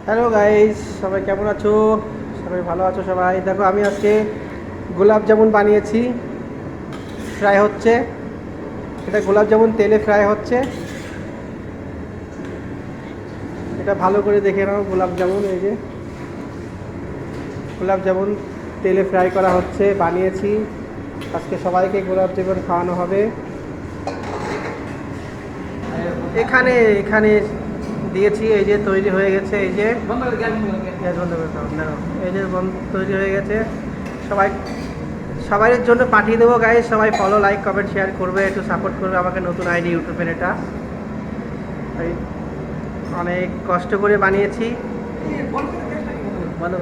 Hello guys, সবাই কেমন আছো? সবাই ভালো আছো? সবাই দেখো, আমি আজকে গোলাপ জামুন বানিয়েছি। ফ্রাই হচ্ছে, এটা গোলাপ জামুন তেলে ফ্রাই হচ্ছে। এটা ভালো করে দেখে নাও। গোলাপ জামুন, এই যে গোলাপ জামুন তেলে ফ্রাই করা হচ্ছে, বানিয়েছি। আজকে সবাইকে গোলাপ জামুন খাওয়ানো হবে। এখানে এখানে দিয়েছি, এই যে তৈরি হয়ে গেছে। এই যে গ্যাস বন্ধ করে দাও, দাঁড়াও। এই যে তৈরি হয়ে গেছে। সবাই সবাইয়ের জন্য পাঠিয়ে দেবো গাইস। সবাই ফলো, লাইক, কমেন্ট, শেয়ার করবে, একটু সাপোর্ট করবে আমাকে। নতুন আইডি ইউটিউবের, এটা এই অনেক কষ্ট করে বানিয়েছি। বলো।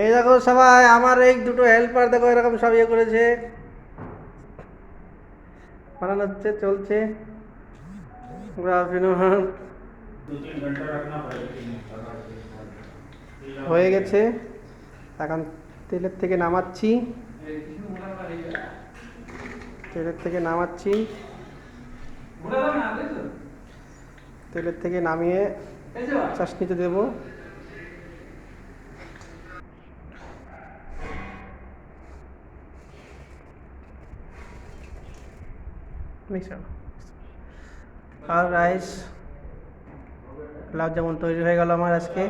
এই দেখো সবাই, আমার এই দুটো হেল্পার দেখো, এরকম সব ইয়ে করেছে, বানানো হচ্ছে, চলছে। হয়ে গেছে, এখন তেলের থেকে নামাচ্ছি। তেলের থেকে নামাচ্ছি, তেলের থেকে নামিয়ে চাশনিতে দেবো। আর রাইস, গোলাপ জামুন তৈরি হয়ে গেল আমার আজকে।